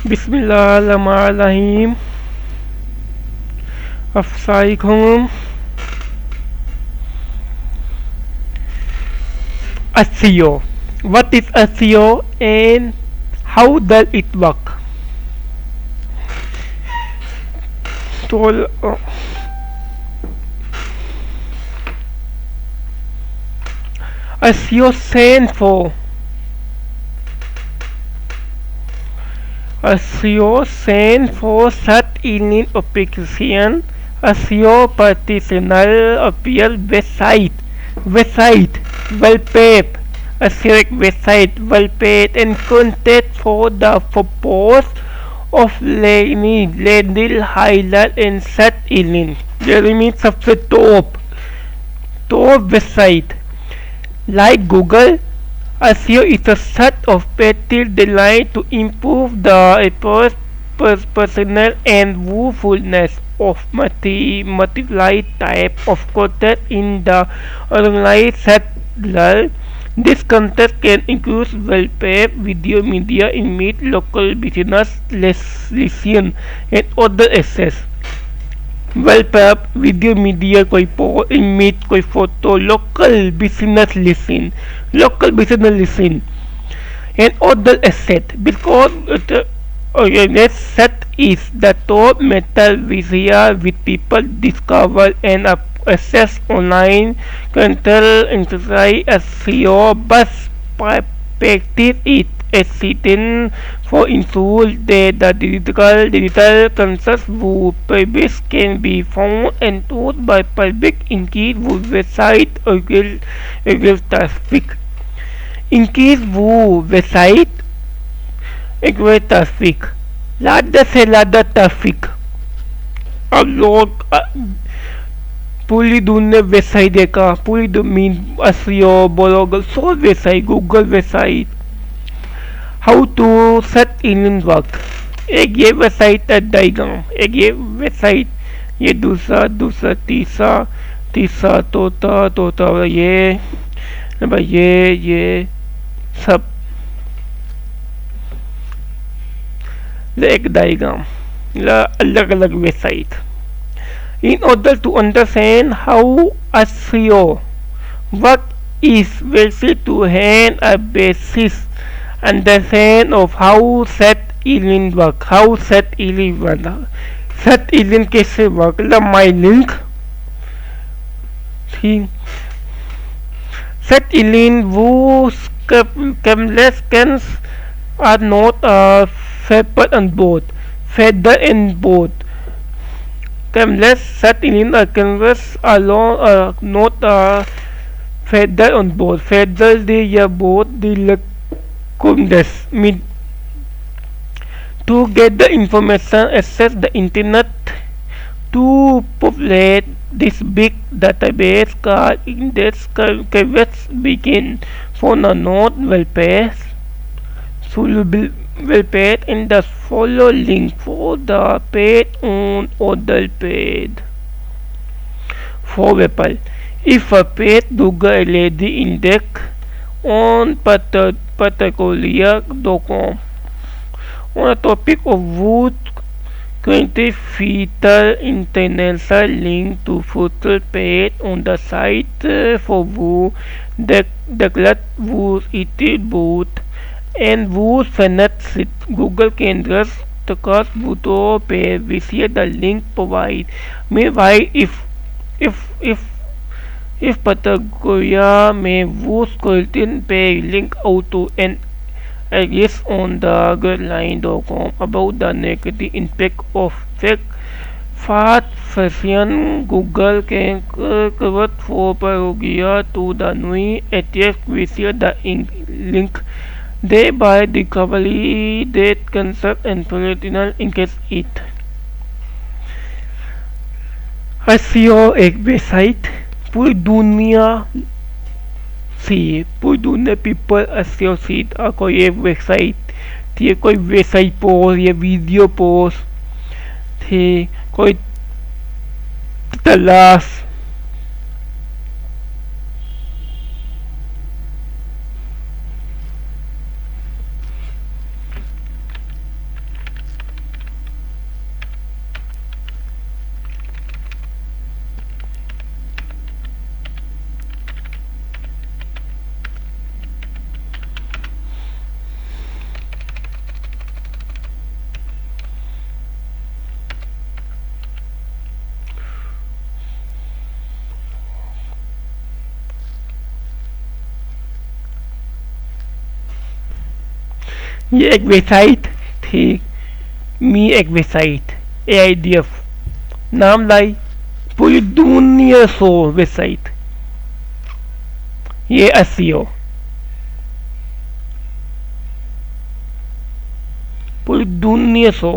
Bismillahirrahmanirrahim. Assalamualaikum. SEO. What is SEO and how does it work? So, SEO stands for Search Engine Optimization. SEO professional appeal website, web page, select website, web page, and content for the purpose of landing highlight and search engine. That means सबसे top website like Google. SEO is a set of pages designed to improve the personal and usefulness of multiple type of content in the online sector. This content can include web page, video, media, image, local business listen, and other access. Web page, video, media, कोई image, कोई photo, local business listen, and other asset because next set is the top metal visual with people discover and access online control exercise SEO best practice it existing for ensure that the digital concepts who publish can be found and used by public increase website traffic. Increase website traffic. Ladder से ladder traffic. अब लोग पूरी दुनिया website देखा पूरी mean SEO blogger सब website Google website how to search engine work एक ये वेबसाइट है डायग्राम एक ये वेबसाइट ये दूसरा तीसरा तोता ये सब एक डायग्राम अलग अलग website. In order to understand how SEO work is basic to have a basis understand of how search engine work. Search engine कैसे work? My link. Search engine whose scans are not feathered on board. Cameless search engine canvas alone not feather on board. Feather the board the condes mid to get the information access the internet to populate this big database called index canvas begin for the node well page suitable will page in the follow link for the page on other page. For example, if a page Google lady index on particular.com on a topic of wood currently feature international link to future page on the site for who declared wood it boot and whose finance Google can just cause buto pay via the link provide. Meanwhile, if Patagonia may whose contain pay link auto and agrees on the guideline.com about the negative impact of fast fashion. Google can convert for Patagonia to the new address via the link. Thereby discovery that concept and political engage it. SEO एक website पूरी दुनिया people SEO seat कोई एक website थी कोई website post या video post थी कोई तलाश ये एक वेबसाइट थी, मी एक वेबसाइट AIDF नाम लाई, पूरी दुनिया सो वेबसाइट, ये SEO पूरी दुनिया सो